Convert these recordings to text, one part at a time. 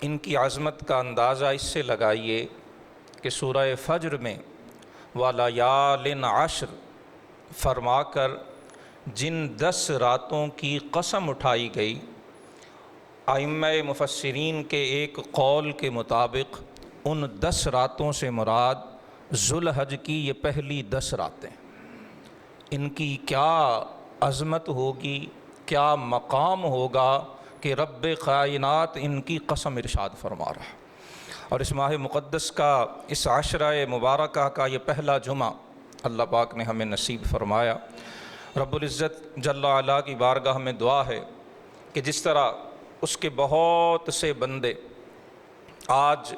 ان کی عظمت کا اندازہ اس سے لگائیے کہ سورہ فجر میں وَلَيَالٍ عَشْرٍ فرما کر جن 10 راتوں کی قسم اٹھائی گئی، ائمہ مفسرین کے ایک قول کے مطابق ان 10 راتوں سے مراد ذوالحج کی یہ پہلی 10 راتیں، ان کی کیا عظمت ہوگی، کیا مقام ہوگا کہ رب کائنات ان کی قسم ارشاد فرما رہا ہے۔ اور اس ماہ مقدس کا اس عشرہ مبارکہ کا یہ پہلا جمعہ اللہ پاک نے ہمیں نصیب فرمایا۔ رب العزت جل وعلا کی بارگاہ میں دعا ہے کہ جس طرح اس کے بہت سے بندے آج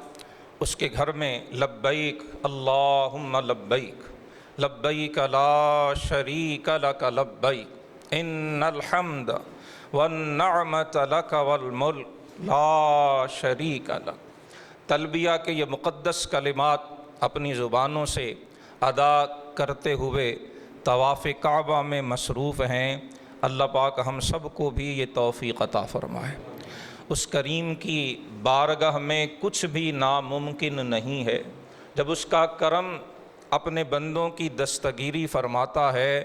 اس کے گھر میں لبیک اللہم لبیک لبیک لا شریک لک لبیک ان الحمد والنعمت لک والملک لا شریک لک، تلبیہ کے یہ مقدس کلمات اپنی زبانوں سے ادا کرتے ہوئے طواف کعبہ میں مصروف ہیں۔ اللہ پاک ہم سب کو بھی یہ توفیق عطا فرمائے۔ اس کریم کی بارگاہ میں کچھ بھی ناممکن نہیں ہے۔ جب اس کا کرم اپنے بندوں کی دستگیری فرماتا ہے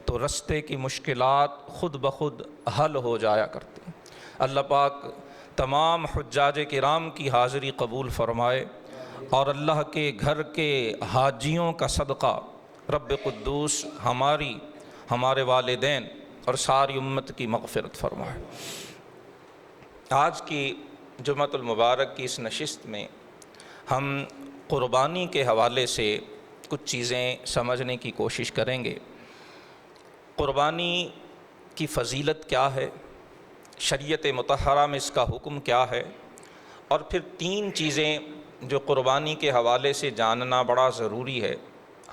تو رستے کی مشکلات خود بخود حل ہو جایا کرتی ہیں۔ اللہ پاک تمام حجاج کرام کی حاضری قبول فرمائے، اور اللہ کے گھر کے حاجیوں کا صدقہ رب قدوس ہمارے والدین اور ساری امت کی مغفرت فرمائے۔ آج کی جمعۃ المبارک کی اس نشست میں ہم قربانی کے حوالے سے کچھ چیزیں سمجھنے کی کوشش کریں گے۔ قربانی کی فضیلت کیا ہے، شریعت مطہرہ میں اس کا حکم کیا ہے، اور پھر 3 چیزیں جو قربانی کے حوالے سے جاننا بڑا ضروری ہے،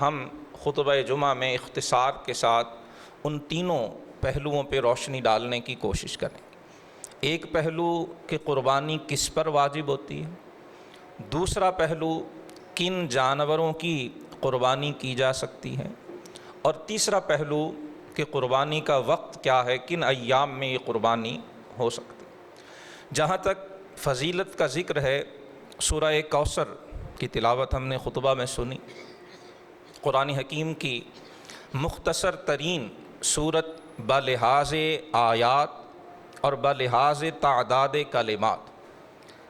ہم خطبہ جمعہ میں اختصار کے ساتھ ان تینوں پہلوؤں پہ روشنی ڈالنے کی کوشش کریں۔ ایک پہلو کہ قربانی کس پر واجب ہوتی ہے، دوسرا پہلو کن جانوروں کی قربانی کی جا سکتی ہے، اور تیسرا پہلو کہ قربانی کا وقت کیا ہے، کن ایام میں یہ قربانی ہو سکتی ہے۔ جہاں تک فضیلت کا ذکر ہے، سورہ کوثر کی تلاوت ہم نے خطبہ میں سنی۔ قرآن حکیم کی مختصر ترین سورت بلحاظ آیات اور بلحاظ تعداد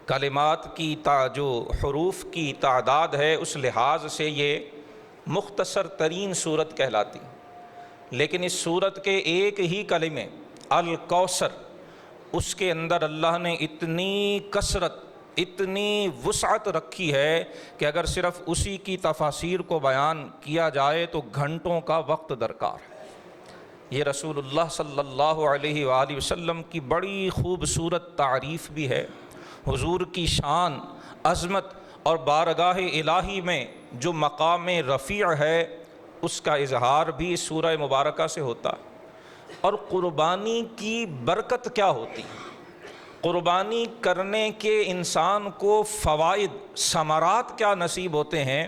کلمات کی جو حروف کی تعداد ہے اس لحاظ سے یہ مختصر ترین سورت کہلاتی، لیکن اس سورت کے ایک ہی کلمے الکوثر، اس کے اندر اللہ نے اتنی کثرت، اتنی وسعت رکھی ہے کہ اگر صرف اسی کی تفاسیر کو بیان کیا جائے تو گھنٹوں کا وقت درکار ہے۔ یہ رسول اللہ صلی اللہ علیہ وآلہ وسلم کی بڑی خوبصورت تعریف بھی ہے۔ حضور کی شان، عظمت اور بارگاہ الہی میں جو مقام رفیع ہے اس کا اظہار بھی اس سورہ مبارکہ سے ہوتا ہے۔ اور قربانی کی برکت کیا ہوتی ہے، قربانی کرنے کے انسان کو فوائد، ثمرات کیا نصیب ہوتے ہیں،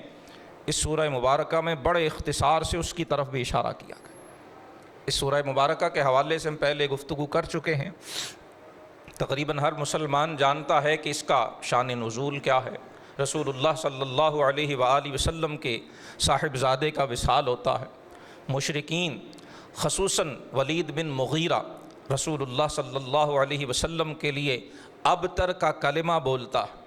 اس سورہ مبارکہ میں بڑے اختصار سے اس کی طرف بھی اشارہ کیا گیا۔ اس سورہ مبارکہ کے حوالے سے ہم پہلے گفتگو کر چکے ہیں۔ تقریباً ہر مسلمان جانتا ہے کہ اس کا شان نزول کیا ہے۔ رسول اللہ صلی اللہ علیہ وآلہ وسلم کے صاحبزادے کا وصال ہوتا ہے۔ مشرکین خصوصاً ولید بن مغیرہ رسول اللہ صلی اللہ علیہ وسلم کے لیے ابتر کا کلمہ بولتا ہے۔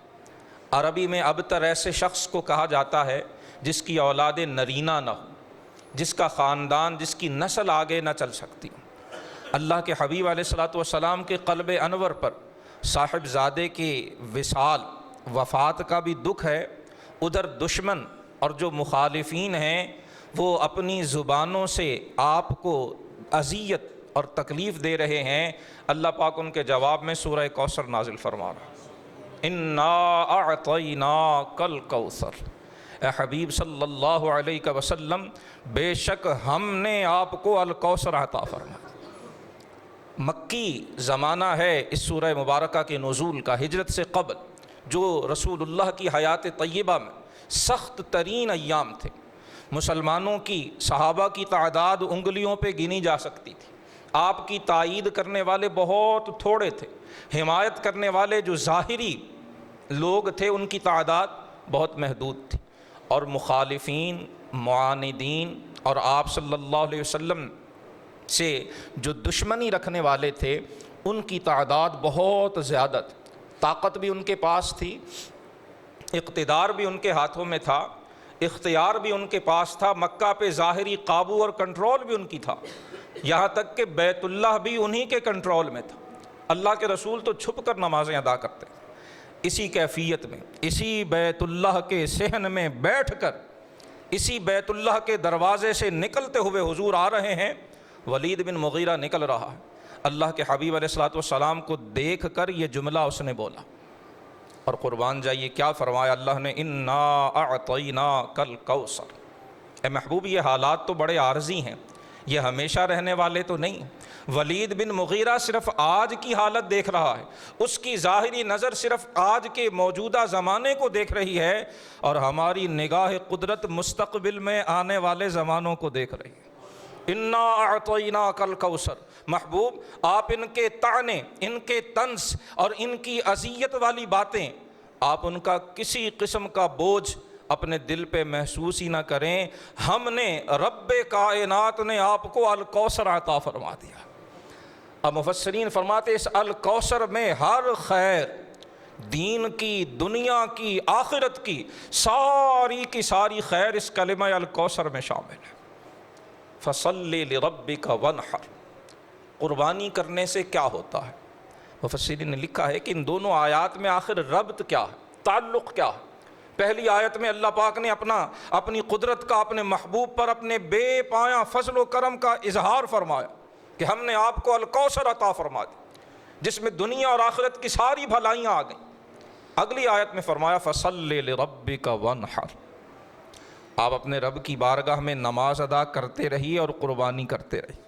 عربی میں ابتر ایسے شخص کو کہا جاتا ہے جس کی اولاد نرینہ نہ ہو، جس کا خاندان، جس کی نسل آگے نہ چل سکتی۔ اللہ کے حبیب علیہ الصلوۃ والسلام کے قلب انور پر صاحبزادے کے وصال، وفات کا بھی دکھ ہے، ادھر دشمن اور جو مخالفین ہیں وہ اپنی زبانوں سے آپ کو اذیت اور تکلیف دے رہے ہیں۔ اللہ پاک ان کے جواب میں سورہ کوثر نازل فرما رہا ہے، انا اعطیناک الکوثر، اے حبیب صلی اللہ علیہ وسلم بے شک ہم نے آپ کو الکوثر عطا فرمایا۔ مکی زمانہ ہے اس سورہ مبارکہ کے نزول کا، ہجرت سے قبل، جو رسول اللہ کی حیات طیبہ میں سخت ترین ایام تھے۔ مسلمانوں کی، صحابہ کی تعداد انگلیوں پہ گنی جا سکتی تھی۔ آپ کی تائید کرنے والے بہت تھوڑے تھے، حمایت کرنے والے جو ظاہری لوگ تھے ان کی تعداد بہت محدود تھی، اور مخالفین، معاندین اور آپ صلی اللہ علیہ وسلم سے جو دشمنی رکھنے والے تھے ان کی تعداد بہت زیادہ تھی۔ طاقت بھی ان کے پاس تھی، اقتدار بھی ان کے ہاتھوں میں تھا، اختیار بھی ان کے پاس تھا، مکہ پہ ظاہری قابو اور کنٹرول بھی ان کی تھا، یہاں تک کہ بیت اللہ بھی انہی کے کنٹرول میں تھا۔ اللہ کے رسول تو چھپ کر نمازیں ادا کرتے تھے۔ اسی کیفیت میں، اسی بیت اللہ کے صحن میں بیٹھ کر، اسی بیت اللہ کے دروازے سے نکلتے ہوئے حضور آ رہے ہیں، ولید بن مغیرہ نکل رہا ہے۔ اللہ کے حبیب علیہ الصلوۃ والسلام کو دیکھ کر یہ جملہ اس نے بولا، اور قربان جائیے کیا فرمایا اللہ نے، انا اعطیناک الکوثر۔ اے محبوب، یہ حالات تو بڑے عارضی ہیں، یہ ہمیشہ رہنے والے تو نہیں۔ ولید بن مغیرہ صرف آج کی حالت دیکھ رہا ہے، اس کی ظاہری نظر صرف آج کے موجودہ زمانے کو دیکھ رہی ہے، اور ہماری نگاہ قدرت مستقبل میں آنے والے زمانوں کو دیکھ رہی ہے۔ انا اعطیناک الکوثر، محبوب آپ ان کے طعنے، ان کے طنز اور ان کی اذیت والی باتیں، آپ ان کا کسی قسم کا بوجھ اپنے دل پہ محسوس ہی نہ کریں۔ ہم نے، رب کائنات نے آپ کو الکوثر عطا فرما دیا۔ اب مفسرین فرماتے اس الکوثر میں ہر خیر، دین کی، دنیا کی، آخرت کی، ساری کی ساری خیر اس کلمہ الکوثر میں شامل ہے۔ فصلی لربک وانحر، قربانی کرنے سے کیا ہوتا ہے؟ مفسرین نے لکھا ہے کہ ان دونوں آیات میں آخر ربط کیا ہے، تعلق کیا ہے؟ پہلی آیت میں اللہ پاک نے اپنی قدرت کا اپنے محبوب پر اپنے بے پایاں فضل و کرم کا اظہار فرمایا کہ ہم نے آپ کو الکوثر عطا فرما دی، جس میں دنیا اور آخرت کی ساری بھلائیاں آ گئیں۔ اگلی آیت میں فرمایا فصلی لربک وانحر، آپ اپنے رب کی بارگاہ میں نماز ادا کرتے رہیے اور قربانی کرتے رہیے۔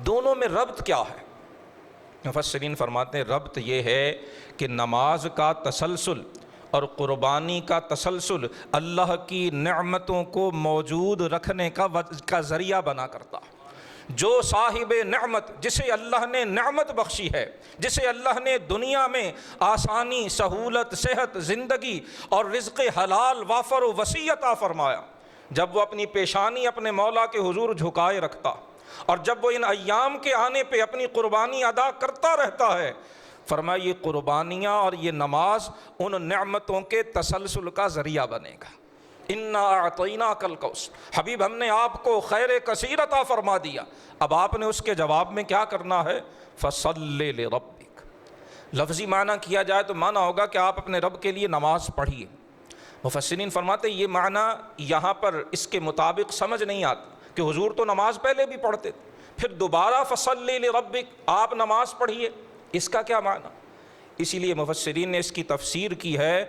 دونوں میں ربط کیا ہے؟ مفسرین فرماتے ہیں ربط یہ ہے کہ نماز کا تسلسل اور قربانی کا تسلسل اللہ کی نعمتوں کو موجود رکھنے کا ذریعہ بنا کرتا ہے۔ جو صاحب نعمت، جسے اللہ نے نعمت بخشی ہے، جسے اللہ نے دنیا میں آسانی، سہولت، صحت، زندگی اور رزق حلال وافر و وسیع عطا فرمایا، جب وہ اپنی پیشانی اپنے مولا کے حضور جھکائے رکھتا، اور جب وہ ان ایام کے آنے پہ اپنی قربانی ادا کرتا رہتا ہے، فرمایا یہ قربانیاں اور یہ نماز ان نعمتوں کے تسلسل کا ذریعہ بنے گا۔ انا اعطیناک الکوثر، حبیب ہم نے آپ کو خیر کثیر عطا فرما دیا۔ اب آپ نے اس کے جواب میں کیا کرنا ہے؟ فصلی لربک، لفظی معنی کیا جائے تو معنی ہوگا کہ آپ اپنے رب کے لیے نماز پڑھیے۔ مفسرین فرماتے یہ معنی یہاں پر اس کے مطابق سمجھ نہیں آتا کہ حضور تو نماز پہلے بھی پڑھتے تھے، پھر دوبارہ فصلی لربک آپ نماز پڑھیے، اس کا کیا معنی؟ اسی لیے مفسرین نے اس کی تفسیر کی ہے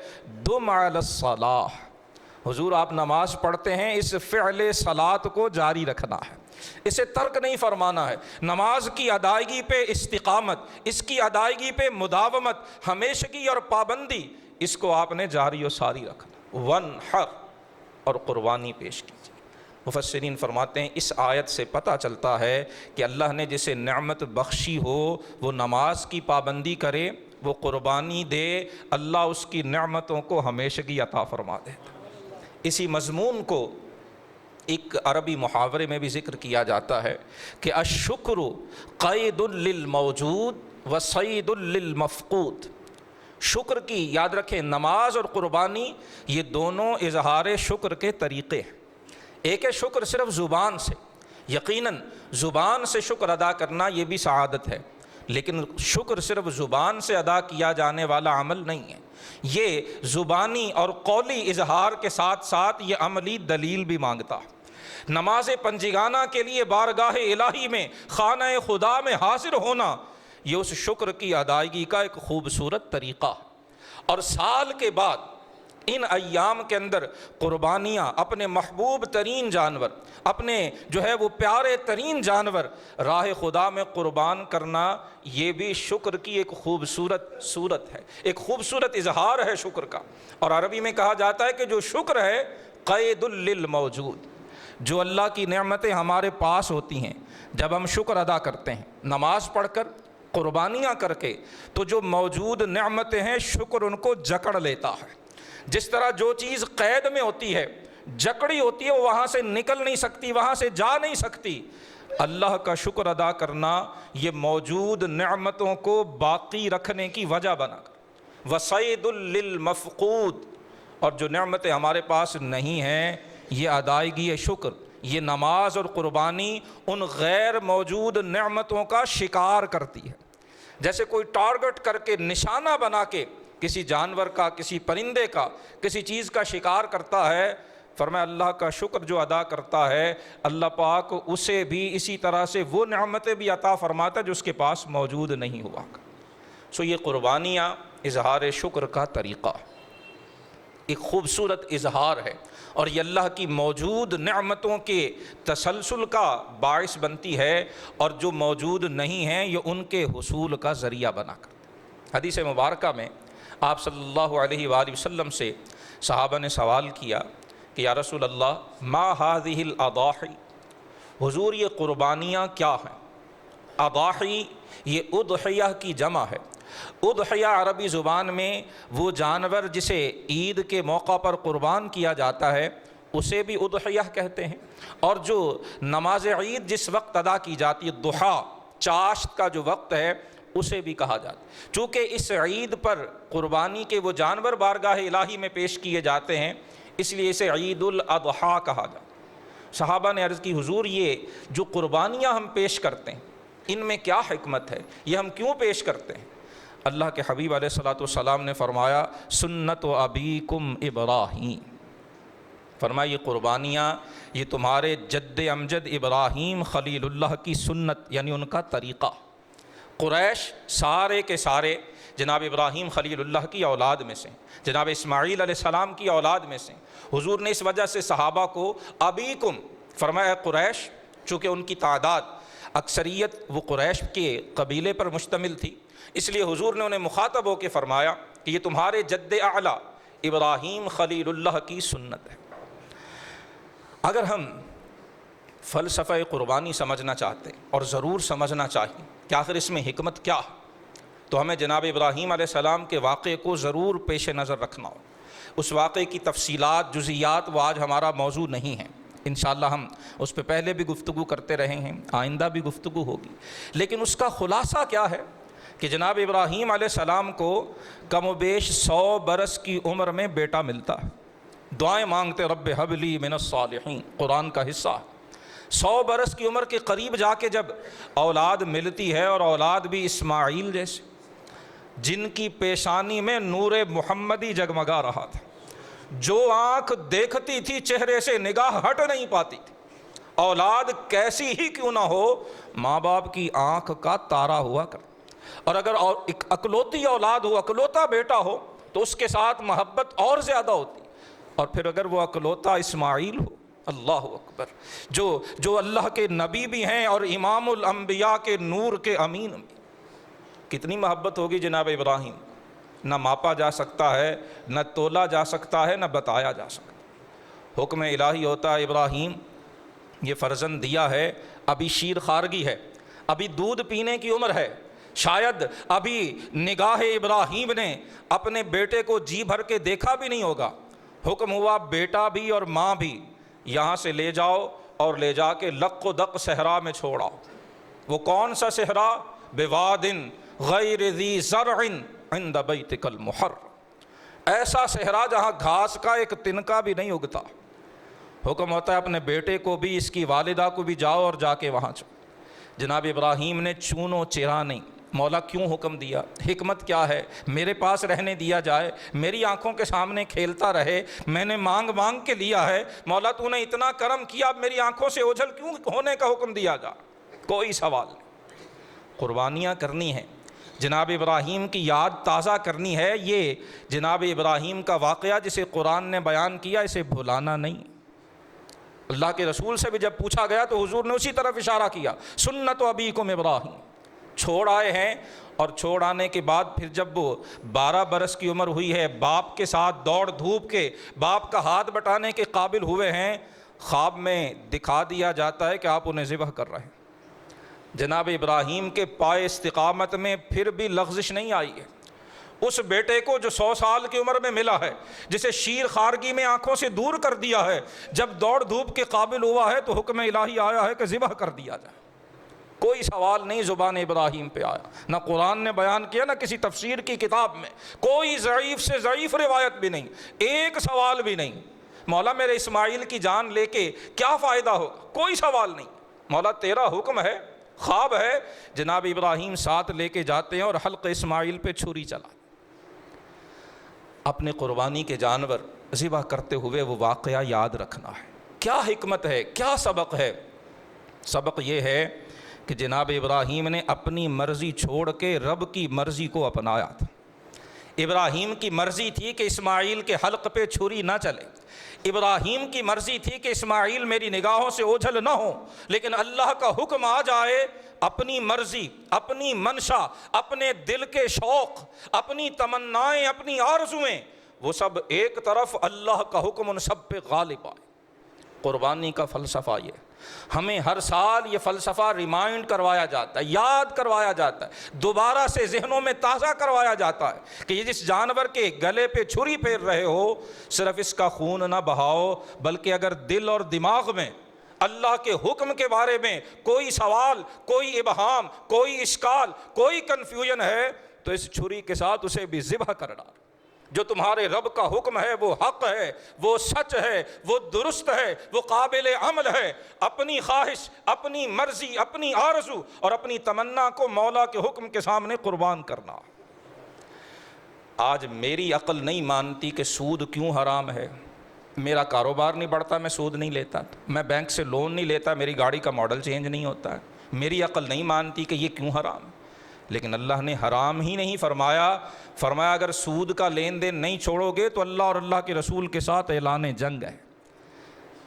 دم علی الصلاۃ، حضور آپ نماز پڑھتے ہیں، اس فعل صلاۃ کو جاری رکھنا ہے، اسے ترک نہیں فرمانا ہے۔ نماز کی ادائیگی پہ استقامت، اس کی ادائیگی پہ مداومت، ہمیشگی اور پابندی، اس کو آپ نے جاری و ساری رکھنا۔ وانحر، اور قربانی پیش کیجیے۔ مفسرین فرماتے ہیں اس آیت سے پتہ چلتا ہے کہ اللہ نے جسے نعمت بخشی ہو وہ نماز کی پابندی کرے، وہ قربانی دے، اللہ اس کی نعمتوں کو ہمیشگی عطا فرما دیتا۔ اسی مضمون کو ایک عربی محاورے میں بھی ذکر کیا جاتا ہے کہ الشکر قید للموجود و صید للمفقود۔ شکر کی، یاد رکھیں، نماز اور قربانی یہ دونوں اظہار شکر کے طریقے ہیں۔ ایک ہے شکر صرف زبان سے، یقیناً زبان سے شکر ادا کرنا یہ بھی سعادت ہے، لیکن شکر صرف زبان سے ادا کیا جانے والا عمل نہیں ہے، یہ زبانی اور قولی اظہار کے ساتھ ساتھ یہ عملی دلیل بھی مانگتا ہے۔ نماز پنجگانہ کے لیے بارگاہ الہی میں، خانہ خدا میں حاضر ہونا، یہ اس شکر کی ادائیگی کا ایک خوبصورت طریقہ ہے۔ اور سال کے بعد ان ایام کے اندر قربانیاں، اپنے محبوب ترین جانور، اپنے جو ہے وہ پیارے ترین جانور راہ خدا میں قربان کرنا، یہ بھی شکر کی ایک خوبصورت صورت ہے، ایک خوبصورت اظہار ہے شکر کا۔ اور عربی میں کہا جاتا ہے کہ جو شکر ہے قید للموجود، جو اللہ کی نعمتیں ہمارے پاس ہوتی ہیں، جب ہم شکر ادا کرتے ہیں، نماز پڑھ کر، قربانیاں کر کے، تو جو موجود نعمتیں ہیں شکر ان کو جکڑ لیتا ہے۔ جس طرح جو چیز قید میں ہوتی ہے، جکڑی ہوتی ہے، وہ وہاں سے نکل نہیں سکتی، وہاں سے جا نہیں سکتی، اللہ کا شکر ادا کرنا یہ موجود نعمتوں کو باقی رکھنے کی وجہ بنا کر وصید للمفقود، اور جو نعمتیں ہمارے پاس نہیں ہیں یہ ادائیگی شکر، یہ نماز اور قربانی ان غیر موجود نعمتوں کا شکار کرتی ہے۔ جیسے کوئی ٹارگٹ کر کے، نشانہ بنا کے کسی جانور کا، کسی پرندے کا، کسی چیز کا شکار کرتا ہے، فرمایا اللہ کا شکر جو ادا کرتا ہے اللہ پاک اسے بھی اسی طرح سے وہ نعمتیں بھی عطا فرماتا ہے جو اس کے پاس موجود نہیں ہوا۔ سو یہ قربانیاں اظہار شکر کا طریقہ، ایک خوبصورت اظہار ہے، اور یہ اللہ کی موجود نعمتوں کے تسلسل کا باعث بنتی ہے، اور جو موجود نہیں ہیں یہ ان کے حصول کا ذریعہ بنا کر۔ حدیث مبارکہ میں آپ صلی اللہ علیہ وآلہ وسلم سے صحابہ نے سوال کیا کہ یا رسول اللہ ما هذه الاضاحی، حضور یہ قربانیاں کیا ہیں؟ اضاحی یہ اضحیہ کی جمع ہے۔ اضحیہ عربی زبان میں وہ جانور جسے عید کے موقع پر قربان کیا جاتا ہے اسے بھی اضحیہ کہتے ہیں، اور جو نماز عید جس وقت ادا کی جاتی ہے ضحیٰ، چاشت کا جو وقت ہے، اسے بھی کہا جاتا ہے۔ چونکہ اس عید پر قربانی کے وہ جانور بارگاہ الہی میں پیش کیے جاتے ہیں، اس لیے اسے عید الاضحیٰ کہا جاتا ہے۔ صحابہ نے عرض کی حضور یہ جو قربانیاں ہم پیش کرتے ہیں ان میں کیا حکمت ہے، یہ ہم کیوں پیش کرتے ہیں؟ اللہ کے حبیب علیہ الصلوۃ والسلام نے فرمایا سنت و ابیکم ابراہیم، فرمایا یہ قربانیاں یہ تمہارے جد امجد ابراہیم خلیل اللہ کی سنت، یعنی ان کا طریقہ۔ قریش سارے کے سارے جناب ابراہیم خلیل اللہ کی اولاد میں سے، جناب اسماعیل علیہ السلام کی اولاد میں سے۔ حضور نے اس وجہ سے صحابہ کو ابیکم فرمایا قریش، چونکہ ان کی تعداد اکثریت وہ قریش کے قبیلے پر مشتمل تھی، اس لیے حضور نے انہیں مخاطب ہو کے فرمایا کہ یہ تمہارے جد اعلیٰ ابراہیم خلیل اللہ کی سنت ہے۔ اگر ہم فلسفہ قربانی سمجھنا چاہتے ہیں، اور ضرور سمجھنا چاہیے کہ آخر اس میں حکمت کیا ہے، تو ہمیں جناب ابراہیم علیہ السلام کے واقعے کو ضرور پیش نظر رکھنا ہو۔ اس واقعے کی تفصیلات، جزئیات وہ آج ہمارا موضوع نہیں ہیں، انشاءاللہ ہم اس پہ پہلے بھی گفتگو کرتے رہے ہیں، آئندہ بھی گفتگو ہوگی، لیکن اس کا خلاصہ کیا ہے کہ جناب ابراہیم علیہ السلام کو کم و بیش 100 برس کی عمر میں بیٹا ملتا ہے، دعائیں مانگتے رب ہب لی من الصالحین، قرآن کا حصہ۔ 100 برس کی عمر کے قریب جا کے جب اولاد ملتی ہے، اور اولاد بھی اسماعیل جیسے جن کی پیشانی میں نور محمدی جگمگا رہا تھا، جو آنکھ دیکھتی تھی چہرے سے نگاہ ہٹ نہیں پاتی تھی، اولاد کیسی ہی کیوں نہ ہو ماں باپ کی آنکھ کا تارا ہوا کر، اور اگر ایک اکلوتی اولاد ہو، اکلوتا بیٹا ہو تو اس کے ساتھ محبت اور زیادہ ہوتی، اور پھر اگر وہ اکلوتا اسماعیل ہو، اللہ اکبر، جو اللہ کے نبی بھی ہیں اور امام الانبیاء کے نور کے امین بھی، کتنی محبت ہوگی جناب ابراہیم، نہ ماپا جا سکتا ہے، نہ تولا جا سکتا ہے، نہ بتایا جا سکتا۔ حکم الہی ہوتا ہے ابراہیم یہ فرزند دیا ہے، ابھی شیر خارگی ہے، ابھی دودھ پینے کی عمر ہے، شاید ابھی نگاہ ابراہیم نے اپنے بیٹے کو جی بھر کے دیکھا بھی نہیں ہوگا، حکم ہوا بیٹا بھی اور ماں بھی یہاں سے لے جاؤ اور لے جا کے لق و دق صحرا میں چھوڑاؤ۔ وہ کون سا صحرا؟ بواد غیر ذی زرع عند بیتک المحرم، ایسا صحرا جہاں گھاس کا ایک تنکا بھی نہیں اگتا۔ حکم ہوتا ہے اپنے بیٹے کو بھی، اس کی والدہ کو بھی جاؤ اور جا کے وہاں چھوڑو۔ جناب ابراہیم نے چونو چرا نہیں، مولا کیوں حکم دیا، حکمت کیا ہے، میرے پاس رہنے دیا جائے، میری آنکھوں کے سامنے کھیلتا رہے، میں نے مانگ مانگ کے لیا ہے، مولا تو نے اتنا کرم کیا، اب میری آنکھوں سے اوجھل کیوں ہونے کا حکم دیا جا؟ کوئی سوال نہیں۔ قربانیاں کرنی ہیں، جناب ابراہیم کی یاد تازہ کرنی ہے، یہ جناب ابراہیم کا واقعہ جسے قرآن نے بیان کیا اسے بھلانا نہیں۔ اللہ کے رسول سے بھی جب پوچھا گیا تو حضور نے اسی طرف اشارہ کیا، سنت ابیکم ابراہیم، چھوڑ آئے ہیں، اور چھوڑ آنے کے بعد پھر جب وہ 12 برس کی عمر ہوئی ہے، باپ کے ساتھ دوڑ دھوپ کے باپ کا ہاتھ بٹانے کے قابل ہوئے ہیں، خواب میں دکھا دیا جاتا ہے کہ آپ انہیں ذبح کر رہے ہیں۔ جناب ابراہیم کے پائے استقامت میں پھر بھی لغزش نہیں آئی ہے۔ اس بیٹے کو جو 100 سال کی عمر میں ملا ہے، جسے شیر خارگی میں آنکھوں سے دور کر دیا ہے، جب دوڑ دھوپ کے قابل ہوا ہے تو حکم الہی آیا ہے کہ ذبح کر دیا جائے۔ کوئی سوال نہیں زبان ابراہیم پہ آیا، نہ قرآن نے بیان کیا، نہ کسی تفسیر کی کتاب میں، کوئی ضعیف سے ضعیف روایت بھی نہیں، ایک سوال بھی نہیں۔ مولا میرے اسماعیل کی جان لے کے کیا فائدہ ہوگا؟ کوئی سوال نہیں۔ مولا تیرا حکم ہے، خواب ہے، جناب ابراہیم ساتھ لے کے جاتے ہیں اور حلق اسماعیل پہ چھری چلا، اپنے قربانی کے جانور ذبح کرتے ہوئے وہ واقعہ یاد رکھنا ہے۔ کیا حکمت ہے، کیا سبق ہے؟ سبق یہ ہے کہ جناب ابراہیم نے اپنی مرضی چھوڑ کے رب کی مرضی کو اپنایا تھا۔ ابراہیم کی مرضی تھی کہ اسماعیل کے حلق پہ چھری نہ چلے، ابراہیم کی مرضی تھی کہ اسماعیل میری نگاہوں سے اوجھل نہ ہو، لیکن اللہ کا حکم آ جائے، اپنی مرضی، اپنی منشا، اپنے دل کے شوق، اپنی تمنائیں، اپنی آرزویں، وہ سب ایک طرف، اللہ کا حکم ان سب پہ غالب آئے۔ قربانی کا فلسفہ یہ، ہمیں ہر سال یہ فلسفہ ریمائنڈ کروایا جاتا ہے، یاد کروایا جاتا ہے، دوبارہ سے ذہنوں میں تازہ کروایا جاتا ہے کہ یہ جس جانور کے گلے پہ چھری پھیر رہے ہو، صرف اس کا خون نہ بہاؤ، بلکہ اگر دل اور دماغ میں اللہ کے حکم کے بارے میں کوئی سوال، کوئی ابہام، کوئی اشکال، کوئی کنفیوژن ہے تو اس چھری کے ساتھ اسے بھی ذبح کر ڈال۔ جو تمہارے رب کا حکم ہے وہ حق ہے، وہ سچ ہے، وہ درست ہے، وہ قابل عمل ہے۔ اپنی خواہش، اپنی مرضی، اپنی آرزو اور اپنی تمنا کو مولا کے حکم کے سامنے قربان کرنا۔ آج میری عقل نہیں مانتی کہ سود کیوں حرام ہے۔ میرا کاروبار نہیں بڑھتا، میں سود نہیں لیتا، میں بینک سے لون نہیں لیتا، میری گاڑی کا ماڈل چینج نہیں ہوتا ہے، میری عقل نہیں مانتی کہ یہ کیوں حرام ہے۔ لیکن اللہ نے حرام ہی نہیں فرمایا، فرمایا اگر سود کا لین دین نہیں چھوڑو گے تو اللہ اور اللہ کے رسول کے ساتھ اعلان جنگ ہے۔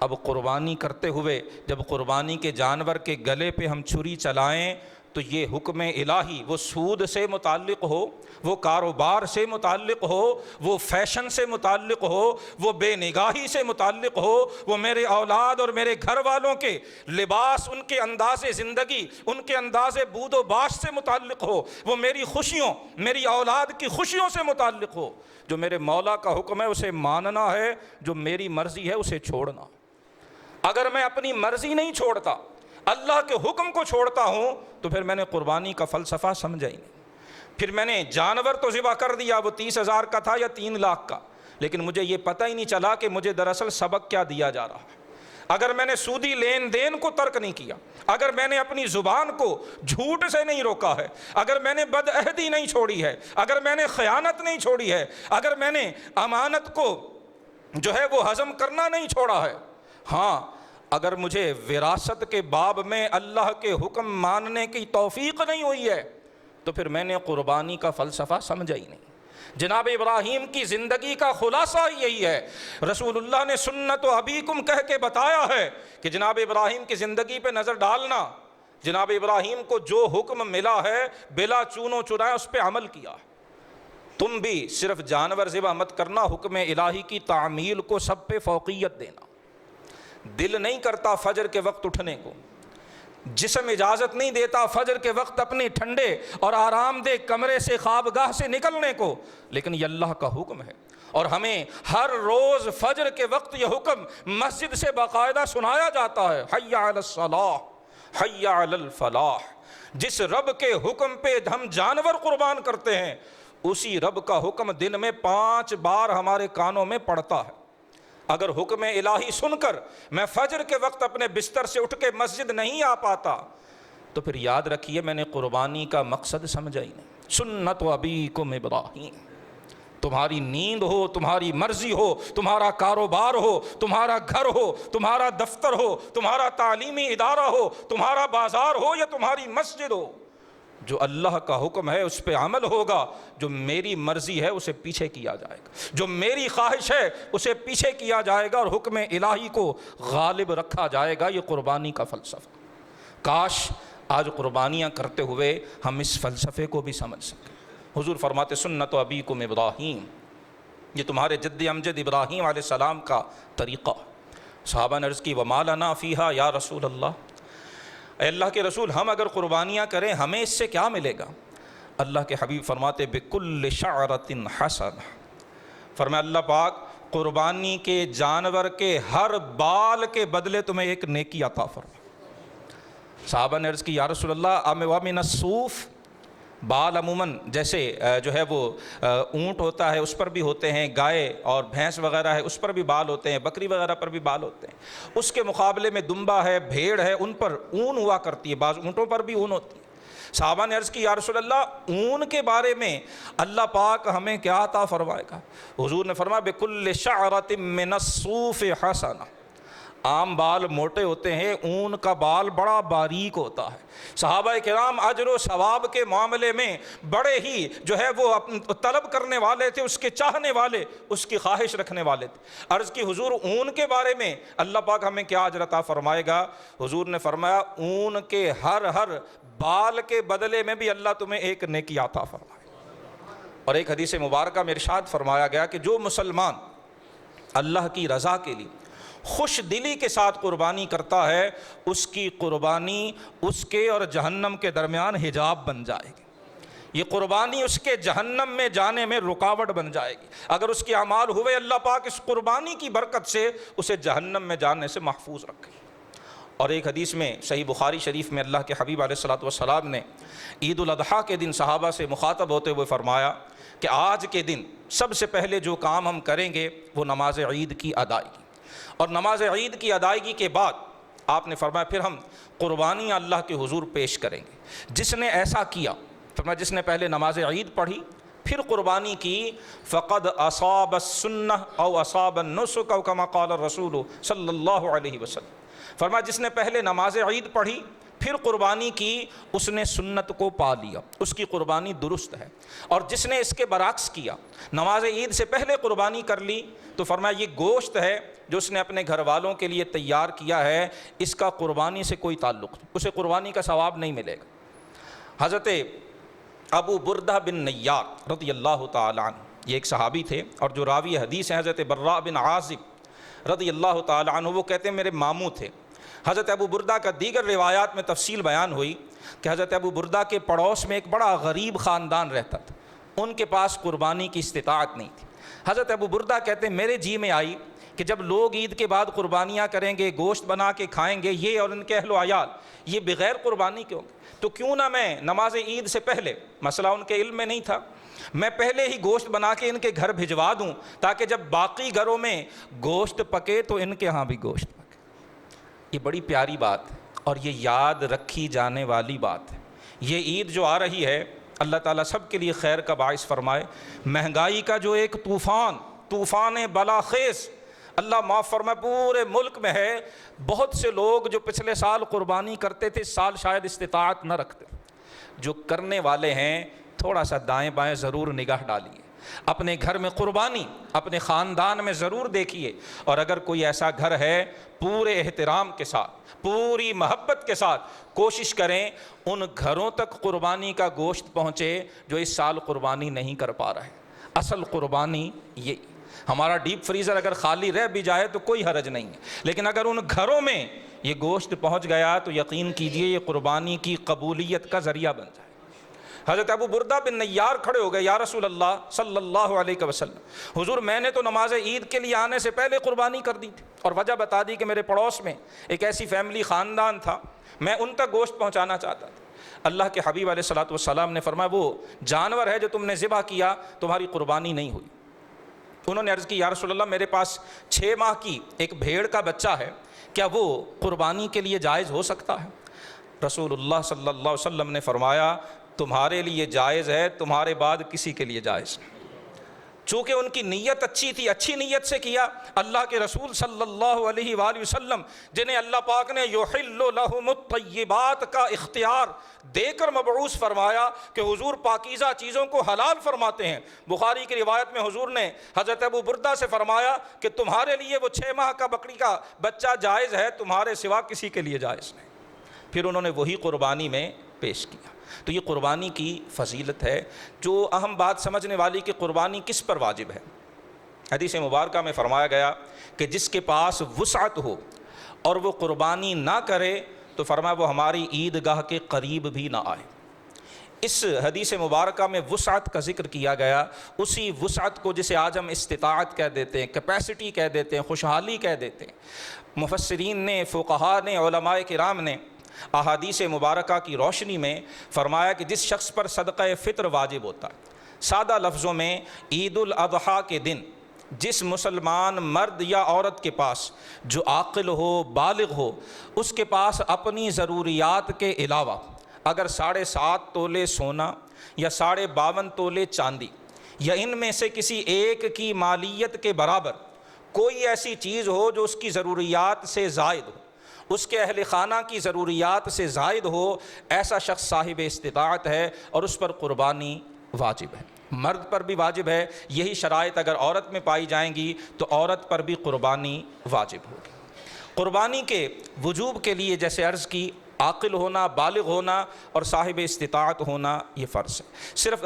اب قربانی کرتے ہوئے جب قربانی کے جانور کے گلے پہ ہم چھری چلائیں تو یہ حکم الہی، وہ سود سے متعلق ہو، وہ کاروبار سے متعلق ہو، وہ فیشن سے متعلق ہو، وہ بے نگاہی سے متعلق ہو، وہ میرے اولاد اور میرے گھر والوں کے لباس، ان کے انداز زندگی، ان کے انداز بود و باش سے متعلق ہو، وہ میری خوشیوں، میری اولاد کی خوشیوں سے متعلق ہو، جو میرے مولا کا حکم ہے اسے ماننا ہے، جو میری مرضی ہے اسے چھوڑنا۔ اگر میں اپنی مرضی نہیں چھوڑتا، اللہ کے حکم کو چھوڑتا ہوں تو پھر میں نے قربانی کا فلسفہ سمجھا ہی نہیں۔ پھر میں نے جانور تو ذبح کر دیا، وہ 30,000 کا تھا یا 3 لاکھ کا، لیکن مجھے یہ پتہ ہی نہیں چلا کہ مجھے دراصل سبق کیا دیا جا رہا ہے۔ اگر میں نے سودی لین دین کو ترک نہیں کیا، اگر میں نے اپنی زبان کو جھوٹ سے نہیں روکا ہے، اگر میں نے بدعہدی نہیں چھوڑی ہے، اگر میں نے خیانت نہیں چھوڑی ہے، اگر میں نے امانت کو جو ہے وہ ہضم کرنا نہیں چھوڑا ہے، ہاں اگر مجھے وراثت کے باب میں اللہ کے حکم ماننے کی توفیق نہیں ہوئی ہے تو پھر میں نے قربانی کا فلسفہ سمجھا ہی نہیں۔ جناب ابراہیم کی زندگی کا خلاصہ یہی ہے، رسول اللہ نے سنت و ابیکم کہہ کے بتایا ہے کہ جناب ابراہیم کی زندگی پہ نظر ڈالنا، جناب ابراہیم کو جو حکم ملا ہے بلا چون و چرائے اس پہ عمل کیا۔ تم بھی صرف جانور ذبح مت کرنا، حکم الہی کی تعمیل کو سب پہ فوقیت دینا۔ دل نہیں کرتا فجر کے وقت اٹھنے کو، جسم اجازت نہیں دیتا فجر کے وقت اپنے ٹھنڈے اور آرام دہ کمرے سے، خوابگاہ سے نکلنے کو، لیکن یہ اللہ کا حکم ہے اور ہمیں ہر روز فجر کے وقت یہ حکم مسجد سے باقاعدہ سنایا جاتا ہے، حی علی الصلاۃ حی علی الفلاح۔ جس رب کے حکم پہ ہم جانور قربان کرتے ہیں اسی رب کا حکم دن میں 5 بار ہمارے کانوں میں پڑتا ہے۔ اگر حکم الہی سن کر میں فجر کے وقت اپنے بستر سے اٹھ کے مسجد نہیں آ پاتا تو پھر یاد رکھیے میں نے قربانی کا مقصد سمجھا ہی نہیں۔ سنت و ابیکم ابراہیم، تمہاری نیند ہو، تمہاری مرضی ہو، تمہارا کاروبار ہو، تمہارا گھر ہو، تمہارا دفتر ہو، تمہارا تعلیمی ادارہ ہو، تمہارا بازار ہو یا تمہاری مسجد ہو، جو اللہ کا حکم ہے اس پہ عمل ہوگا، جو میری مرضی ہے اسے پیچھے کیا جائے گا، جو میری خواہش ہے اسے پیچھے کیا جائے گا اور حکم الہی کو غالب رکھا جائے گا۔ یہ قربانی کا فلسفہ۔ کاش آج قربانیاں کرتے ہوئے ہم اس فلسفے کو بھی سمجھ سکیں۔ حضور فرماتے سنت و ابیکم ابراہیم، یہ تمہارے جد امجد ابراہیم علیہ السلام کا طریقہ۔ صحابہ نے عرض کی وما لنا فیہا یا رسول اللہ، اے اللہ کے رسول ہم اگر قربانیاں کریں ہمیں اس سے کیا ملے گا؟ اللہ کے حبیب فرماتے بکل شعرۃ حسنہ، فرمایا اللہ پاک قربانی کے جانور کے ہر بال کے بدلے تمہیں ایک نیکی عطا فرما۔ صحابہ نے عرض کی یا رسول اللہ ومن الصوف، بال عموماً جیسے جو ہے وہ اونٹ ہوتا ہے اس پر بھی ہوتے ہیں، گائے اور بھینس وغیرہ ہے اس پر بھی بال ہوتے ہیں، بکری وغیرہ پر بھی بال ہوتے ہیں، اس کے مقابلے میں دمبا ہے، بھیڑ ہے، ان پر اون ہوا کرتی ہے، بعض اونٹوں پر بھی اون ہوتی ہے۔ صحابہ نے عرض کی یا رسول اللہ اون کے بارے میں اللہ پاک ہمیں کیا عطا فرمائے گا؟ حضور نے فرمایا بکل شعرۃ من الصوف حسنہ، عام بال موٹے ہوتے ہیں، اون کا بال بڑا باریک ہوتا ہے۔ صحابہ کرام اجر و ثواب کے معاملے میں بڑے ہی جو ہے وہ طلب کرنے والے تھے، اس کے چاہنے والے، اس کی خواہش رکھنے والے تھے۔ عرض کی حضور اون کے بارے میں اللہ پاک ہمیں کیا اجر عطا فرمائے گا؟ حضور نے فرمایا اون کے ہر بال کے بدلے میں بھی اللہ تمہیں ایک نیکی عطا فرمائے۔ اور ایک حدیث مبارکہ میں ارشاد فرمایا گیا کہ جو مسلمان اللہ کی رضا کے لیے خوش دلی کے ساتھ قربانی کرتا ہے، اس کی قربانی اس کے اور جہنم کے درمیان حجاب بن جائے گی۔ یہ قربانی اس کے جہنم میں جانے میں رکاوٹ بن جائے گی۔ اگر اس کے اعمال ہوئے اللہ پاک اس قربانی کی برکت سے اسے جہنم میں جانے سے محفوظ رکھے۔ اور ایک حدیث میں صحیح بخاری شریف میں اللہ کے حبیب علیہ الصلوۃ والسلام نے عید الاضحیٰ کے دن صحابہ سے مخاطب ہوتے ہوئے فرمایا کہ آج کے دن سب سے پہلے جو کام ہم کریں گے وہ نماز عید کی ادائیگی، اور نماز عید کی ادائیگی کے بعد آپ نے فرمایا پھر ہم قربانی اللہ کے حضور پیش کریں گے۔ جس نے ایسا کیا، فرمایا جس نے پہلے نماز عید پڑھی پھر قربانی کی، فقد اصاب السنہ او اصاب النسک او کما قال الرسول صلی اللہ علیہ وسلم، فرمایا جس نے پہلے نماز عید پڑھی پھر قربانی کی اس نے سنت کو پا لیا، اس کی قربانی درست ہے۔ اور جس نے اس کے برعکس کیا، نماز عید سے پہلے قربانی کر لی، تو فرمایا یہ گوشت ہے جو اس نے اپنے گھر والوں کے لیے تیار کیا ہے، اس کا قربانی سے کوئی تعلق نہیں، اسے قربانی کا ثواب نہیں ملے گا۔ حضرت ابو بردہ بن نیار رضی اللہ تعالیٰ عنہ، یہ ایک صحابی تھے، اور جو راوی حدیث ہیں حضرت براء بن عازب رضی اللہ تعالیٰ عنہ، وہ کہتے ہیں میرے ماموں تھے۔ حضرت ابو بردہ کا دیگر روایات میں تفصیل بیان ہوئی کہ حضرت ابو بردہ کے پڑوس میں ایک بڑا غریب خاندان رہتا تھا، ان کے پاس قربانی کی استطاعت نہیں تھی۔ حضرت ابو بردہ کہتے ہیں میرے جی میں آئی کہ جب لوگ عید کے بعد قربانیاں کریں گے، گوشت بنا کے کھائیں گے، یہ اور ان کے اہل و عیال، یہ بغیر قربانی کیوں گے؟ تو کیوں نہ میں نماز عید سے پہلے، مسئلہ ان کے علم میں نہیں تھا، میں پہلے ہی گوشت بنا کے ان کے گھر بھجوا دوں تاکہ جب باقی گھروں میں گوشت پکے تو ان کے ہاں بھی گوشت پکے۔ یہ بڑی پیاری بات ہے اور یہ یاد رکھی جانے والی بات ہے۔ یہ عید جو آ رہی ہے اللہ تعالیٰ سب کے لیے خیر کا باعث فرمائے۔ مہنگائی کا جو ایک طوفان بلاخیز اللہ معاف فرمائے پورے ملک میں ہے، بہت سے لوگ جو پچھلے سال قربانی کرتے تھے اس سال شاید استطاعت نہ رکھتے، جو کرنے والے ہیں تھوڑا سا دائیں بائیں ضرور نگاہ ڈالیے، اپنے گھر میں قربانی اپنے خاندان میں ضرور دیکھیے، اور اگر کوئی ایسا گھر ہے پورے احترام کے ساتھ پوری محبت کے ساتھ کوشش کریں ان گھروں تک قربانی کا گوشت پہنچے جو اس سال قربانی نہیں کر پا رہے۔ اصل قربانی یہ، ہمارا ڈیپ فریزر اگر خالی رہ بھی جائے تو کوئی حرج نہیں ہے، لیکن اگر ان گھروں میں یہ گوشت پہنچ گیا تو یقین کیجئے یہ قربانی کی قبولیت کا ذریعہ بن جائے۔ حضرت ابو بردہ بن نیار کھڑے ہو گئے، یا رسول اللہ صلی اللہ علیہ وسلم، حضور میں نے تو نماز عید کے لیے آنے سے پہلے قربانی کر دی تھی، اور وجہ بتا دی کہ میرے پڑوس میں ایک ایسی فیملی خاندان تھا، میں ان تک گوشت پہنچانا چاہتا تھا۔ اللہ کے حبیب علیہ الصلوۃ والسلام نے فرمایا وہ جانور ہے جو تم نے ذبح کیا تمہاری قربانی نہیں ہوئی۔ انہوں نے عرض کی یا رسول اللہ میرے پاس 6 ماہ کی ایک بھیڑ کا بچہ ہے، کیا وہ قربانی کے لیے جائز ہو سکتا ہے؟ رسول اللہ صلی اللہ علیہ وسلم نے فرمایا تمہارے لیے جائز ہے، تمہارے بعد کسی کے لیے جائز نہیں۔ چونکہ ان کی نیت اچھی تھی، اچھی نیت سے کیا، اللہ کے رسول صلی اللہ علیہ وآلہ وسلم جنہیں اللہ پاک نے یحل لہم الطیبات کا اختیار دے کر مبعوث فرمایا کہ حضور پاکیزہ چیزوں کو حلال فرماتے ہیں۔ بخاری کی روایت میں حضور نے حضرت ابو بردہ سے فرمایا کہ تمہارے لیے وہ 6 ماہ کا بکری کا بچہ جائز ہے، تمہارے سوا کسی کے لیے جائز نہیں۔ پھر انہوں نے وہی قربانی میں پیش کیا۔ تو یہ قربانی کی فضیلت ہے۔ جو اہم بات سمجھنے والی کہ قربانی کس پر واجب ہے، حدیث مبارکہ میں فرمایا گیا کہ جس کے پاس وسعت ہو اور وہ قربانی نہ کرے تو فرمایا وہ ہماری عیدگاہ کے قریب بھی نہ آئے۔ اس حدیث مبارکہ میں وسعت کا ذکر کیا گیا، اسی وسعت کو جسے آج ہم استطاعت کہہ دیتے ہیں، کیپیسٹی کہہ دیتے ہیں، خوشحالی کہہ دیتے ہیں، مفسرین نے، فقہاء نے، علماء کرام نے احادیث مبارکہ کی روشنی میں فرمایا کہ جس شخص پر صدقہ فطر واجب ہوتا ہے، سادہ لفظوں میں عید الاضحیٰ کے دن جس مسلمان مرد یا عورت کے پاس جو عاقل ہو، بالغ ہو، اس کے پاس اپنی ضروریات کے علاوہ اگر 7.5 تولے سونا یا 52.5 تولے چاندی یا ان میں سے کسی ایک کی مالیت کے برابر کوئی ایسی چیز ہو جو اس کی ضروریات سے زائد ہو، اس کے اہل خانہ کی ضروریات سے زائد ہو، ایسا شخص صاحب استطاعت ہے اور اس پر قربانی واجب ہے۔ مرد پر بھی واجب ہے، یہی شرائط اگر عورت میں پائی جائیں گی تو عورت پر بھی قربانی واجب ہوگی۔ قربانی کے وجوب کے لیے جیسے عرض کی، عاقل ہونا، بالغ ہونا اور صاحب استطاعت ہونا یہ فرض ہے، صرف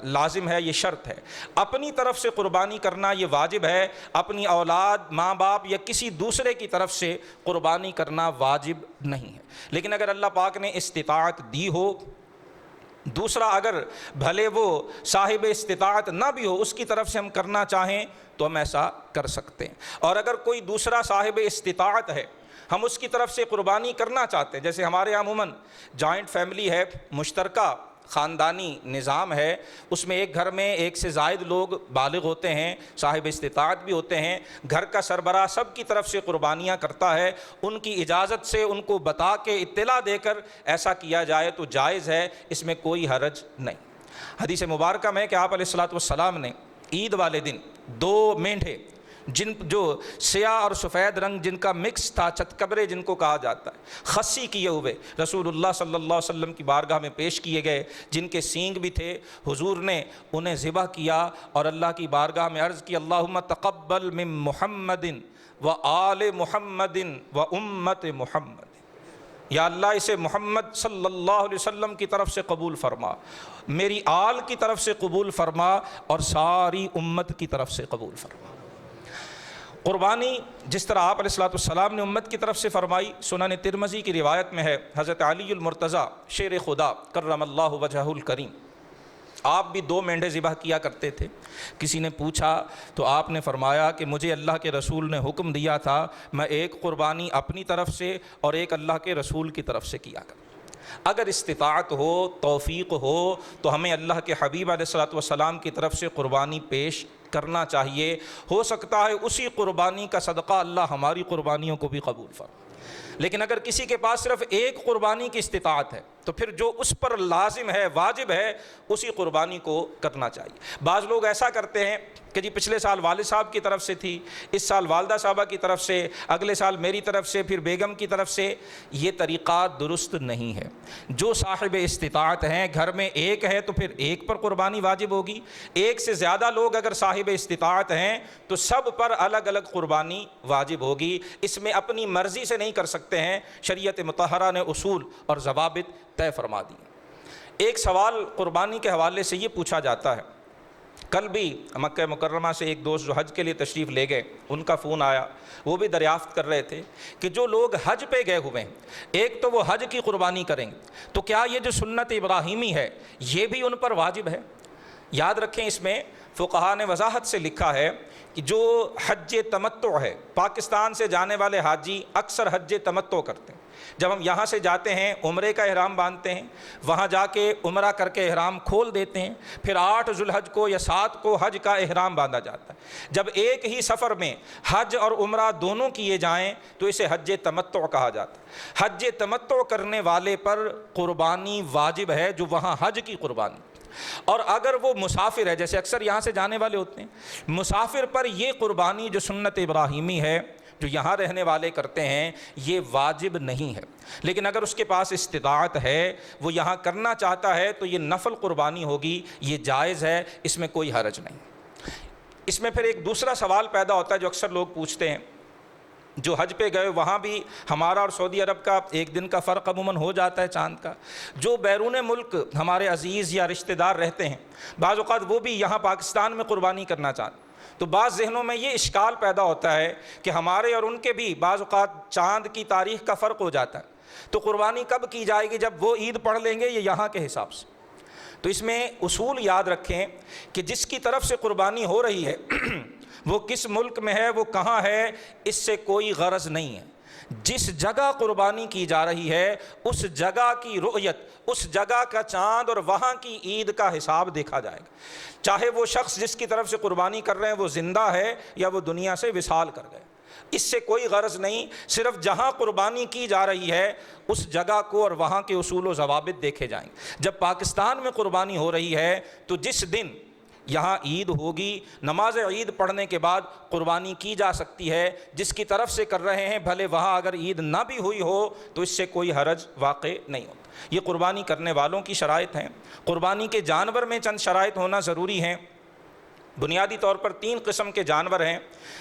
لازم ہے، یہ شرط ہے۔ اپنی طرف سے قربانی کرنا یہ واجب ہے، اپنی اولاد، ماں باپ یا کسی دوسرے کی طرف سے قربانی کرنا واجب نہیں ہے۔ لیکن اگر اللہ پاک نے استطاعت دی ہو، دوسرا اگر بھلے وہ صاحب استطاعت نہ بھی ہو، اس کی طرف سے ہم کرنا چاہیں تو ہم ایسا کر سکتے ہیں، اور اگر کوئی دوسرا صاحب استطاعت ہے، ہم اس کی طرف سے قربانی کرنا چاہتے ہیں، جیسے ہمارے یہاں عموماً جوائنٹ فیملی ہے، مشترکہ خاندانی نظام ہے، اس میں ایک گھر میں ایک سے زائد لوگ بالغ ہوتے ہیں، صاحب استطاعت بھی ہوتے ہیں، گھر کا سربراہ سب کی طرف سے قربانیاں کرتا ہے، ان کی اجازت سے ان کو بتا کے اطلاع دے کر ایسا کیا جائے تو جائز ہے، اس میں کوئی حرج نہیں۔ حدیث مبارکہ میں کہ آپ علیہ الصلوۃ والسلام نے عید والے دن 2 مینڈھے جو سیاہ اور سفید رنگ جن کا مکس تھا، چتکبرے جن کو کہا جاتا ہے، خصی کیے ہوئے رسول اللہ صلی اللہ علیہ وسلم کی بارگاہ میں پیش کیے گئے، جن کے سینگ بھی تھے، حضور نے انہیں ذبح کیا اور اللہ کی بارگاہ میں عرض کی، اللہم تقبل من محمد و آل محمد و امت محمد، یا اللہ اسے محمد صلی اللہ علیہ وسلم کی طرف سے قبول فرما، میری آل کی طرف سے قبول فرما اور ساری امت کی طرف سے قبول فرما۔ قربانی جس طرح آپ علیہ الصلوۃ والسلام نے امت کی طرف سے فرمائی، سنن ترمذی کی روایت میں ہے، حضرت علی المرتضیٰ شیر خدا کرم اللہ وجہہ الکریم، آپ بھی 2 مینڈھے ذبح کیا کرتے تھے۔ کسی نے پوچھا تو آپ نے فرمایا کہ مجھے اللہ کے رسول نے حکم دیا تھا میں ایک قربانی اپنی طرف سے اور ایک اللہ کے رسول کی طرف سے کیا کروں۔ اگر استطاعت ہو، توفیق ہو تو ہمیں اللہ کے حبیب علیہ الصلوۃ والسلام کی طرف سے قربانی پیش کرنا چاہیے، ہو سکتا ہے اسی قربانی کا صدقہ اللہ ہماری قربانیوں کو بھی قبول فرمائے۔ لیکن اگر کسی کے پاس صرف ایک قربانی کی استطاعت ہے تو پھر جو اس پر لازم ہے، واجب ہے، اسی قربانی کو کرنا چاہیے۔ بعض لوگ ایسا کرتے ہیں کہ جی پچھلے سال والد صاحب کی طرف سے تھی، اس سال والدہ صاحبہ کی طرف سے، اگلے سال میری طرف سے، پھر بیگم کی طرف سے، یہ طریقہ درست نہیں ہے۔ جو صاحب استطاعت ہیں، گھر میں ایک ہے تو پھر ایک پر قربانی واجب ہوگی، ایک سے زیادہ لوگ اگر صاحب استطاعت ہیں تو سب پر الگ الگ قربانی واجب ہوگی، اس میں اپنی مرضی سے نہیں کر سکتے ہیں، شریعت مطہرہ نے اصول اور ضوابط طے فرما دی۔ ایک سوال قربانی کے حوالے سے یہ پوچھا جاتا ہے، کل بھی مکہ مکرمہ سے ایک دوست جو حج کے لیے تشریف لے گئے، ان کا فون آیا، وہ بھی دریافت کر رہے تھے کہ جو لوگ حج پہ گئے ہوئے ہیں، ایک تو وہ حج کی قربانی کریں گے، تو کیا یہ جو سنت ابراہیمی ہے یہ بھی ان پر واجب ہے؟ یاد رکھیں اس میں فقہاء نے وضاحت سے لکھا ہے کہ جو حج تمتع ہے، پاکستان سے جانے والے حاجی اکثر حج تمتع کرتے ہیں، جب ہم یہاں سے جاتے ہیں عمرے کا احرام باندھتے ہیں، وہاں جا کے عمرہ کر کے احرام کھول دیتے ہیں، پھر 8 ذوالحج کو یا 7 کو حج کا احرام باندھا جاتا ہے۔ جب ایک ہی سفر میں حج اور عمرہ دونوں کیے جائیں تو اسے حج تمتع کہا جاتا ہے۔ حج تمتع کرنے والے پر قربانی واجب ہے، جو وہاں حج کی قربانی، اور اگر وہ مسافر ہے، جیسے اکثر یہاں سے جانے والے ہوتے ہیں، مسافر پر یہ قربانی جو سنت ابراہیمی ہے، جو یہاں رہنے والے کرتے ہیں، یہ واجب نہیں ہے۔ لیکن اگر اس کے پاس استطاعت ہے، وہ یہاں کرنا چاہتا ہے تو یہ نفل قربانی ہوگی، یہ جائز ہے، اس میں کوئی حرج نہیں۔ اس میں پھر ایک دوسرا سوال پیدا ہوتا ہے جو اکثر لوگ پوچھتے ہیں، جو حج پہ گئے وہاں بھی ہمارا اور سعودی عرب کا 1 دن کا فرق عموماً ہو جاتا ہے، چاند کا، جو بیرون ملک ہمارے عزیز یا رشتہ دار رہتے ہیں، بعض اوقات وہ بھی یہاں پاکستان میں قربانی کرنا چاہتے ہیں، تو بعض ذہنوں میں یہ اشکال پیدا ہوتا ہے کہ ہمارے اور ان کے بھی بعض اوقات چاند کی تاریخ کا فرق ہو جاتا ہے۔ تو قربانی کب کی جائے گی؟ جب وہ عید پڑھ لیں گے، یہ یہاں کے حساب سے۔ تو اس میں اصول یاد رکھیں کہ جس کی طرف سے قربانی ہو رہی ہے وہ کس ملک میں ہے، وہ کہاں ہے، اس سے کوئی غرض نہیں ہے۔ جس جگہ قربانی کی جا رہی ہے اس جگہ کی رؤیت، اس جگہ کا چاند اور وہاں کی عید کا حساب دیکھا جائے گا، چاہے وہ شخص جس کی طرف سے قربانی کر رہے ہیں وہ زندہ ہے یا وہ دنیا سے وصال کر گئے، اس سے کوئی غرض نہیں۔ صرف جہاں قربانی کی جا رہی ہے اس جگہ کو اور وہاں کے اصول و ضوابط دیکھے جائیں گے۔ جب پاکستان میں قربانی ہو رہی ہے تو جس دن یہاں عید ہوگی، نماز عید پڑھنے کے بعد قربانی کی جا سکتی ہے۔ جس کی طرف سے کر رہے ہیں بھلے وہاں اگر عید نہ بھی ہوئی ہو تو اس سے کوئی حرج واقع نہیں ہوتا۔ یہ قربانی کرنے والوں کی شرائط ہیں۔ قربانی کے جانور میں چند شرائط ہونا ضروری ہیں۔ بنیادی طور پر 3 قسم کے جانور ہیں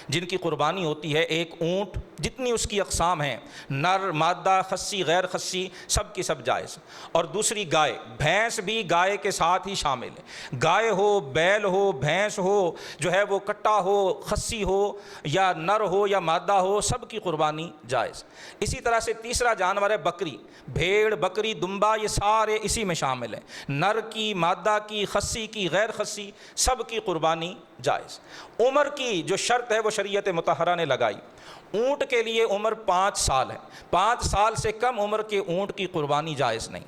جن کی قربانی ہوتی ہے۔ ایک اونٹ، جتنی اس کی اقسام ہیں، نر، مادہ، خصی، غیر خصی، سب کی سب جائز۔ اور دوسری گائے، بھینس بھی گائے کے ساتھ ہی شامل ہے۔ گائے ہو، بیل ہو، بھینس ہو، جو ہے وہ کٹا ہو، خصی ہو یا نر ہو یا مادہ ہو، سب کی قربانی جائز۔ اسی طرح سے تیسرا جانور ہے بکری، بھیڑ، بکری، دمبا، یہ سارے اسی میں شامل ہیں۔ نر کی، مادہ کی، خصی کی، غیر خصی، سب کی قربانی جائز۔ عمر کی جو شرط ہے وہ شریعت مطہرہ نے لگائی۔ اونٹ کے لیے عمر 5 سال ہے، 5 سال سے کم عمر کے اونٹ کی قربانی جائز نہیں۔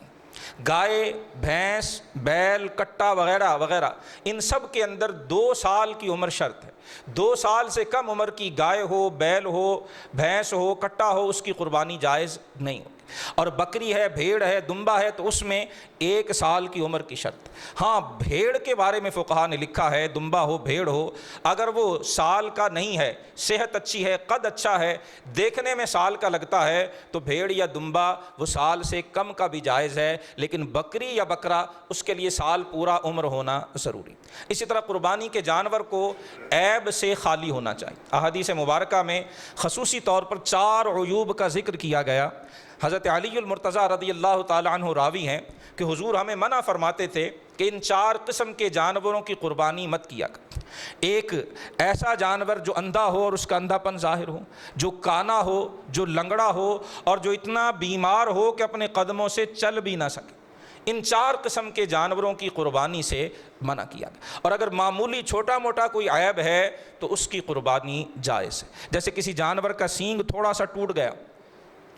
گائے، بھینس، بیل، کٹا وغیرہ وغیرہ، ان سب کے اندر 2 سال کی عمر شرط ہے۔ 2 سال سے کم عمر کی گائے ہو، بیل ہو، بھینس ہو، کٹا ہو، اس کی قربانی جائز نہیں ہوتی۔ اور بکری ہے، بھیڑ ہے، دمبا ہے تو اس میں 1 سال کی عمر کی شرط۔ ہاں، بھیڑ کے بارے میں فقہا نے لکھا ہے، دمبا ہو، بھیڑ ہو، اگر وہ سال کا نہیں ہے، صحت اچھی ہے، قد اچھا ہے، دیکھنے میں سال کا لگتا ہے تو بھیڑ یا دمبا وہ سال سے کم کا بھی جائز ہے، لیکن بکری یا بکرا اس کے لیے سال پورا عمر ہونا ضروری۔ اسی طرح قربانی کے جانور کو عیب سے خالی ہونا چاہیے۔ احادیث مبارکہ میں خصوصی طور پر 4 عیوب کا ذکر کیا گیا۔ حضرت علی المرتضیٰ رضی اللہ تعالی عنہ راوی ہیں کہ حضور ہمیں منع فرماتے تھے کہ ان 4 قسم کے جانوروں کی قربانی مت کیا کر۔ ایک ایسا جانور جو اندھا ہو اور اس کا اندھا پن ظاہر ہو، جو کانا ہو، جو لنگڑا ہو اور جو اتنا بیمار ہو کہ اپنے قدموں سے چل بھی نہ سکے۔ ان 4 قسم کے جانوروں کی قربانی سے منع کیا گیا۔ اور اگر معمولی چھوٹا موٹا کوئی عیب ہے تو اس کی قربانی جائز ہے۔ جیسے کسی جانور کا سینگ تھوڑا سا ٹوٹ گیا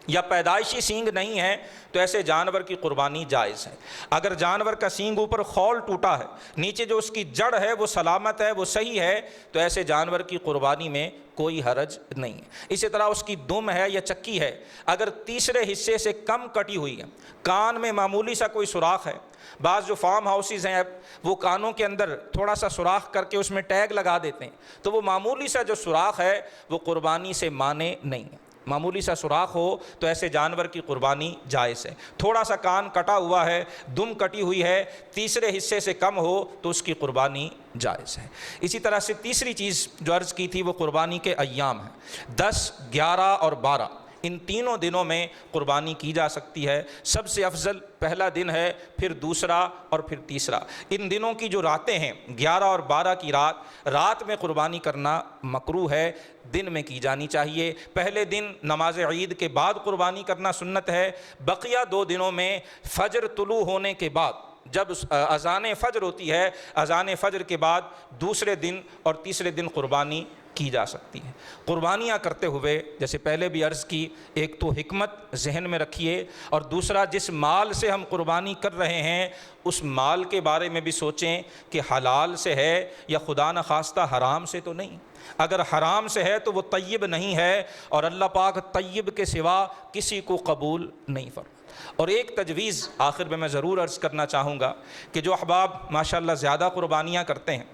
یا پیدائشی سینگ نہیں ہے تو ایسے جانور کی قربانی جائز ہے۔ اگر جانور کا سینگ اوپر خول ٹوٹا ہے، نیچے جو اس کی جڑ ہے وہ سلامت ہے، وہ صحیح ہے، تو ایسے جانور کی قربانی میں کوئی حرج نہیں ہے۔ اسی طرح اس کی دم ہے یا چکی ہے، اگر تیسرے حصے سے کم کٹی ہوئی ہے، کان میں معمولی سا کوئی سوراخ ہے، بعض جو فارم ہاؤسز ہیں وہ کانوں کے اندر تھوڑا سا سوراخ کر کے اس میں ٹیگ لگا دیتے ہیں، تو وہ معمولی سا جو سوراخ ہے وہ قربانی سے مانع نہیں ہے۔ معمولی سا سوراخ ہو تو ایسے جانور کی قربانی جائز ہے۔ تھوڑا سا کان کٹا ہوا ہے، دم کٹی ہوئی ہے، تیسرے حصے سے کم ہو تو اس کی قربانی جائز ہے۔ اسی طرح سے تیسری چیز جو عرض کی تھی وہ قربانی کے ایام ہیں۔ 10، 11 اور 12 ان تینوں دنوں میں قربانی کی جا سکتی ہے۔ سب سے افضل پہلا دن ہے، پھر دوسرا اور پھر تیسرا۔ ان دنوں کی جو راتیں ہیں، 11 اور 12 کی رات میں قربانی کرنا مکروہ ہے، دن میں کی جانی چاہیے۔ پہلے دن نماز عید کے بعد قربانی کرنا سنت ہے۔ بقیہ 2 دنوں میں فجر طلوع ہونے کے بعد، جب اذان فجر ہوتی ہے، اذان فجر کے بعد دوسرے دن اور تیسرے دن قربانی کی جا سکتی ہے۔ قربانیاں کرتے ہوئے جیسے پہلے بھی عرض کی، ایک تو حکمت ذہن میں رکھیے، اور دوسرا جس مال سے ہم قربانی کر رہے ہیں اس مال کے بارے میں بھی سوچیں کہ حلال سے ہے یا خدا نخواستہ حرام سے تو نہیں۔ اگر حرام سے ہے تو وہ طیب نہیں ہے، اور اللہ پاک طیب کے سوا کسی کو قبول نہیں فرماتا۔ اور ایک تجویز آخر میں ضرور عرض کرنا چاہوں گا کہ جو احباب ماشاءاللہ زیادہ قربانیاں کرتے ہیں،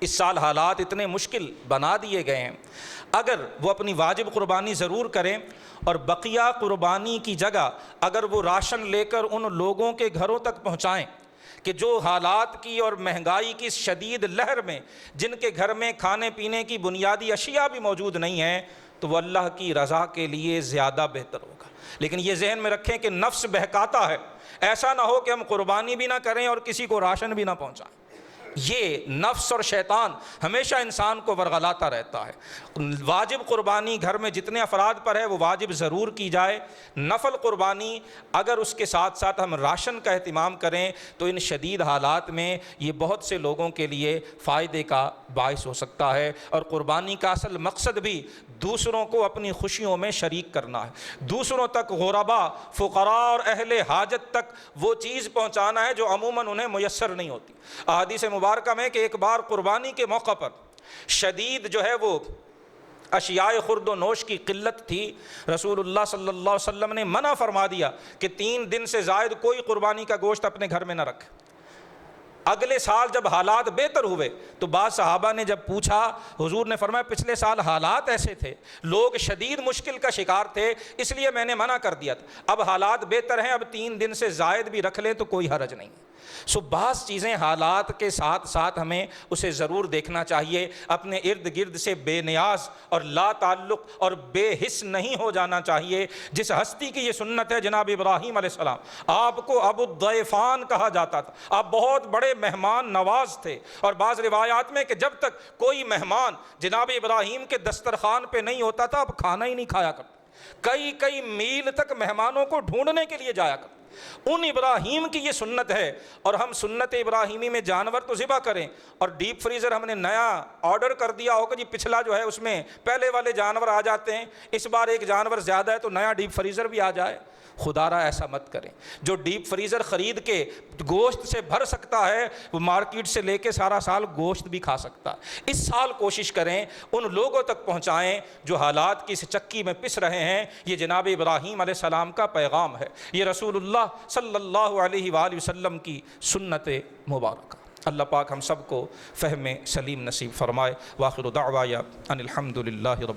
اس سال حالات اتنے مشکل بنا دیے گئے ہیں، اگر وہ اپنی واجب قربانی ضرور کریں اور بقیہ قربانی کی جگہ اگر وہ راشن لے کر ان لوگوں کے گھروں تک پہنچائیں کہ جو حالات کی اور مہنگائی کی شدید لہر میں جن کے گھر میں کھانے پینے کی بنیادی اشیاء بھی موجود نہیں ہیں، تو وہ اللہ کی رضا کے لیے زیادہ بہتر ہوگا۔ لیکن یہ ذہن میں رکھیں کہ نفس بہکاتا ہے، ایسا نہ ہو کہ ہم قربانی بھی نہ کریں اور کسی کو راشن بھی نہ پہنچائیں۔ یہ نفس اور شیطان ہمیشہ انسان کو ورغلاتا رہتا ہے۔ واجب قربانی گھر میں جتنے افراد پر ہے وہ واجب ضرور کی جائے۔ نفل قربانی اگر اس کے ساتھ ساتھ ہم راشن کا اہتمام کریں تو ان شدید حالات میں یہ بہت سے لوگوں کے لیے فائدے کا باعث ہو سکتا ہے۔ اور قربانی کا اصل مقصد بھی دوسروں کو اپنی خوشیوں میں شریک کرنا ہے، دوسروں تک، غربا، فقراء اور اہل حاجت تک وہ چیز پہنچانا ہے جو عموماً انہیں میسر نہیں ہوتی۔ احادیث مبارکہ میں کہ ایک بار قربانی کے موقع پر شدید جو ہے وہ اشیاء خرد و نوش کی قلت تھی، رسول اللہ صلی اللہ علیہ وسلم نے منع فرما دیا کہ 3 دن سے زائد کوئی قربانی کا گوشت اپنے گھر میں نہ رکھے۔ اگلے سال جب حالات بہتر ہوئے تو بعض صحابہ نے جب پوچھا، حضور نے فرمایا پچھلے سال حالات ایسے تھے، لوگ شدید مشکل کا شکار تھے، اس لیے میں نے منع کر دیا تھا، اب حالات بہتر ہیں، اب 3 دن سے زائد بھی رکھ لیں تو کوئی حرج نہیں۔ بعض چیزیں حالات کے ساتھ ساتھ ہمیں اسے ضرور دیکھنا چاہیے۔ اپنے ارد گرد سے بے نیاز اور لا تعلق اور بے حس نہیں ہو جانا چاہیے۔ جس ہستی کی یہ سنت ہے، جناب ابراہیم علیہ السلام، آپ کو ابو الضیفان کہا جاتا تھا، آپ بہت بڑے مہمان نواز تھے، اور بعض روایات میں کہ جب تک کوئی مہمان جناب ابراہیم کے دسترخوان پہ نہیں ہوتا تھا آپ کھانا ہی نہیں کھایا کرتے، کئی میل تک مہمانوں کو ڈھونڈنے کے لیے جایا کرتے۔ ان ابراہیم کی یہ سنت ہے، اور ہم سنت ابراہیمی میں جانور تو ذبح کریں، اور ڈیپ فریزر ہم نے نیا آرڈر کر دیا ہوگا جی، پچھلا جو ہے اس میں پہلے والے جانور آ جاتے ہیں، اس بار ایک جانور زیادہ ہے تو نیا ڈیپ فریزر بھی آ جائے۔ خدا را ایسا مت کریں۔ جو ڈیپ فریزر خرید کے گوشت سے بھر سکتا ہے وہ مارکیٹ سے لے کے سارا سال گوشت بھی کھا سکتا ہے۔ اس سال کوشش کریں ان لوگوں تک پہنچائیں جو حالات کی اس چکی میں پس رہے ہیں۔ یہ جناب ابراہیم علیہ السلام کا پیغام ہے، یہ رسول اللہ صلی اللہ علیہ وآلہ وسلم کی سنت مبارکہ۔ اللہ پاک ہم سب کو فہم سلیم نصیب فرمائے۔ وآخر دعوایا ان الحمد للہ رب